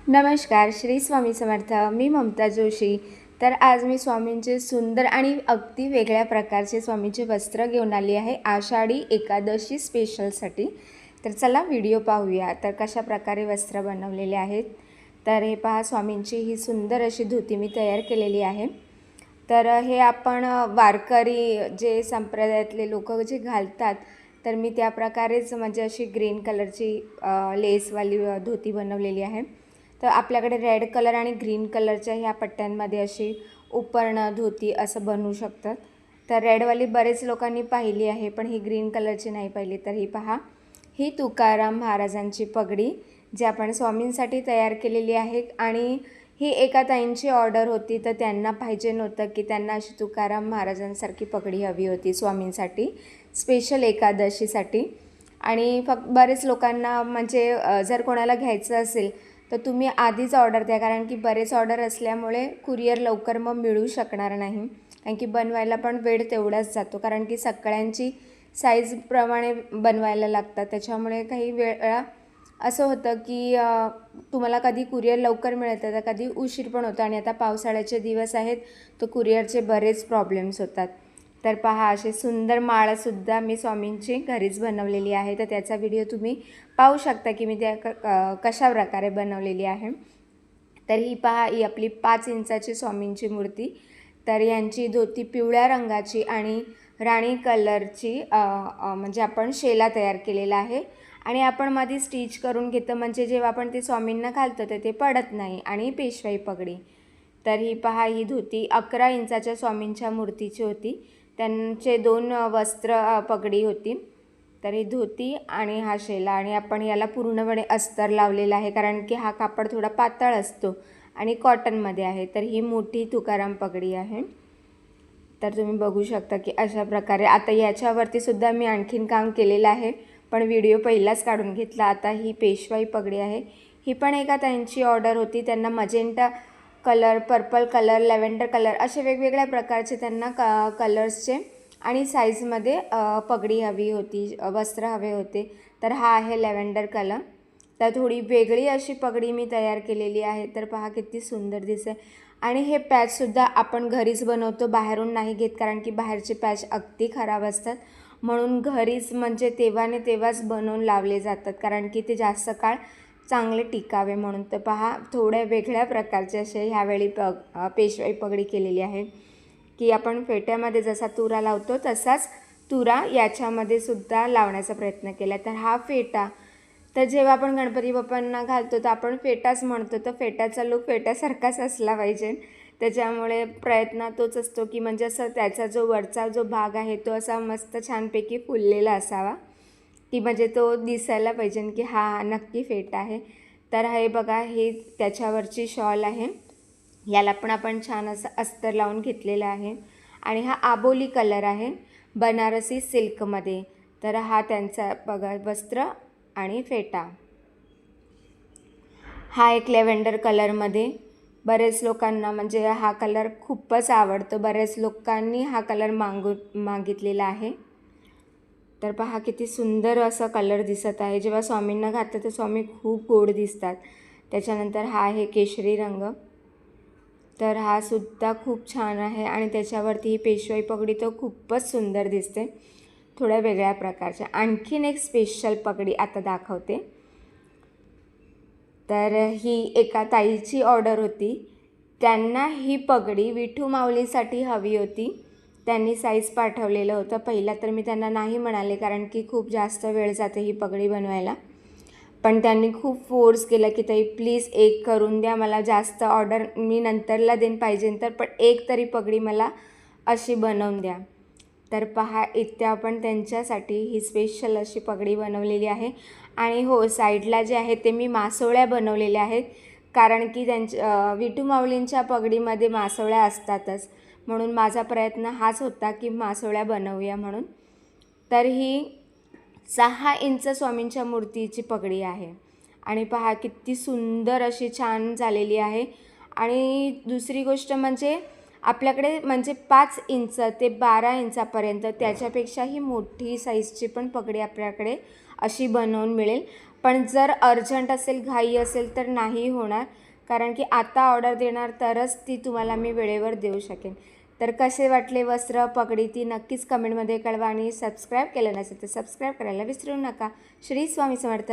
नमस्कार, श्री स्वामी समर्थ. मी ममता जोशी. तर आज मी स्वामींचे सुंदर आणि अगदी वेगळ्या प्रकारचे स्वामींचे वस्त्र घेऊन आली आहे आषाढी एकादशी स्पेशलसाठी. तर चला व्हिडिओ पाहूया. तर कशा प्रकारे वस्त्र बनवलेले आहेत. तर हे पहा, स्वामींची ही सुंदर अशी धोती मी तयार केलेली आहे. तर हे आपण वारकरी जे संप्रदायातले लोक जे घालतात, तर मी त्या प्रकारेच म्हणजे अशी ग्रीन कलरची लेसवाली धोती बनवलेली आहे. तर आपल्याकडे रेड कलर आणि ग्रीन कलरच्या ह्या पट्ट्यांमध्ये अशी उपरणं धोती असं बनवू शकतात. तर रेडवाली बरेच लोकांनी पाहिली आहे, पण ही ग्रीन कलरची नाही पाहिली. तर ही पहा, ही तुकाराम महाराजांची पगडी जी आपण स्वामींसाठी तयार केलेली आहे. आणि ही एका ताईंची ऑर्डर होती, तर त्यांना पाहिजे नव्हतं की त्यांना अशी तुकाराम महाराजांसारखी पगडी हवी होती स्वामींसाठी स्पेशल एकादशीसाठी. आणि फक्त बरेच लोकांना म्हणजे जर कोणाला घ्यायचं असेल तर तुम्ही आधीच ऑर्डर द्या, कारण की बरेच ऑर्डर असल्यामुळे कुरिअर लवकर मग मिळू शकणार नाही. कारण की बनवायला पण वेळ तेवढाच जातो, कारण की सगळ्यांची साईजप्रमाणे बनवायला लागतात. त्याच्यामुळे काही वेळा असं होतं की तुम्हाला कधी कुरिअर लवकर मिळतं तर कधी उशीर पण होतो. आणि आता पावसाळ्याचे दिवस आहेत, तर कुरिअरचे बरेच प्रॉब्लेम्स होतात. तर पहा, असे सुंदर माळसुद्धा मी स्वामींची घरीच बनवलेली आहे. तर त्याचा व्हिडिओ तुम्ही पाहू शकता की मी त्या कशा प्रकारे बनवलेली आहे. तर ही पहा, ही आपली 5 इंचाची स्वामींची मूर्ती. तर यांची धोती पिवळ्या रंगाची आणि राणी कलरची म्हणजे आपण शेला तयार केलेला आहे. आणि आपण मध्ये स्टिच करून घेतो, म्हणजे जेव्हा आपण ते स्वामींना घालतो तर ते पडत नाही. आणि पेशवाई पगडी. तर ही पहा, ही धोती 11 इंचाच्या स्वामींच्या मूर्तीची होती. त्यांचे 2 वस्त्र पगडी होती. तर ही धोती आणि हा शेला. आणि आपण याला पूर्णपणे अस्तर लावलेला आहे, कारण की हा कापड थोडा पातळ असतो आणि कॉटनमध्ये आहे. तर ही मोठी तुकाराम पगडी आहे. तर तुम्ही बघू शकता की अशा प्रकारे आता याच्यावरती सुद्धा मी आणखीन काम केलेलं आहे, पण व्हिडिओ पहिलाच काढून घेतला. आता ही पेशवाई पगडी आहे. ही पण एका त्यांची ऑर्डर होती. त्यांना magenta colour, purple colour, lavender colour असे वेगवेगळ्या प्रकारचे त्यांना कलर्सचे आणि साईजमध्ये पगडी हवी होती, वस्त्र हवे होते. तर हा आहे लॅव्हेंडर कलर. तर थोडी वेगळी अशी पगडी मी तयार केलेली आहे. तर पहा किती सुंदर दिसते. आणि हे पॅचसुद्धा आपण घरीच बनवतो, बाहेरून नाही घेत, कारण की बाहेरचे पॅच अगदी खराब असतात. म्हणून घरीच म्हणजे तेव्हाच बनवून लावले जातात, कारण की ते जास्त काळ चांगले टिकावे म्हणून. तर पहा, थोड्या वेगळ्या प्रकारचे असे ह्यावेळी पेशवाई पगडी केलेली आहे की आपण फेट्यामध्ये जसा तुरा लावतो तसाच तुरा याच्यामध्ये सुद्धा लावण्याचा प्रयत्न केला. तर हा फेटा, तर जेव्हा आपण गणपती बाप्पांना घालतो तर आपण फेटाच म्हणतो, तर फेटाचा लूक फेट्यासारखाच असला पाहिजे. त्याच्यामुळे प्रयत्न तोच असतो की म्हणजे असं त्याचा जो वरचा जो भाग आहे तो असा मस्त छानपैकी फुललेला असावा, की म्हणजे तो दिसायला पाहिजे की हा नक्की फेटा आहे. तर हे बघा, हे त्याच्यावरची शॉल आहे. याला पण आपण छान असं अस्तर लावून घेतलेलं आहे. आणि हा आबोली कलर आहे बनारसी सिल्कमध्ये. तर हा त्यांचा बघा वस्त्र आणि फेटा. हा एक लॅव्हेंडर कलरमध्ये. बरेच लोकांना म्हणजे हा कलर खूपच आवडतो. बऱ्याच लोकांनी हा कलर मागितलेला आहे. तर पहा किती सुंदर असा कलर दिसत आहे. जेव्हा स्वामींना घातलं तर स्वामी खूप गोड दिसतात. त्याच्यानंतर हा आहे केशरी रंग. तर हा सुद्धा खूप छान आहे. आणि त्याच्यावरती ही पेशवाई पगडी तर खूपच सुंदर दिसते, थोड्या वेगळ्या प्रकारच्या. आणखीन एक स्पेशल पगडी आता दाखवते. तर ही एका ताईची ऑर्डर होती. त्यांना ही पगडी विठू माऊलीसाठी हवी होती. त्यांनी साईज पाठवलेलं होतं. पहिला तर मी त्यांना नाही म्हणाले, कारण की खूप जास्त वेळ जाते ही पगडी बनवायला. पण त्यांनी खूप फोर्स केला की ताई प्लीज एक करून द्या, मला जास्त ऑर्डर मी नंतरला देईन पाहिजे तर, पण एक तरी पगडी मला अशी बनवून द्या. तर पहा, इथे आपण त्यांच्यासाठी ही स्पेशल अशी पगडी बनवलेली आहे. आणि हो, साईडला जे आहे ते मी मासोळ्या बनवलेल्या आहेत, कारण की विठू माऊलींच्या पगडीमध्ये मासोळ्या असतातच, म्हणून माझा प्रयत्न हाच होता की मासोळ्या बनवूया म्हणून. तर ही 6 इंच स्वामींच्या मूर्तीची पगडी आहे. आणि पहा किती सुंदर अशी छान झालेली आहे. आणि दुसरी गोष्ट म्हणजे आपल्याकडे म्हणजे 5 इंच ते 12 इंचापर्यंत त्याच्यापेक्षाही मोठी साईजची पण पगडी आपल्याकडे अशी बनवून मिळेल. पण जर अर्जंट असेल, घाई असेल तर नाही होणार, कारण की आता ऑर्डर देणार तरच ती तुम्हाला मी वेळेवर देऊ शकेन. तर कसे वाटले वस्त्र, पगडी ती नक्कीच कमेंटमध्ये कळवा आणि सबस्क्राईब केलं नसेल तर सबस्क्राईब करायला विसरू नका. श्री स्वामी समर्थ.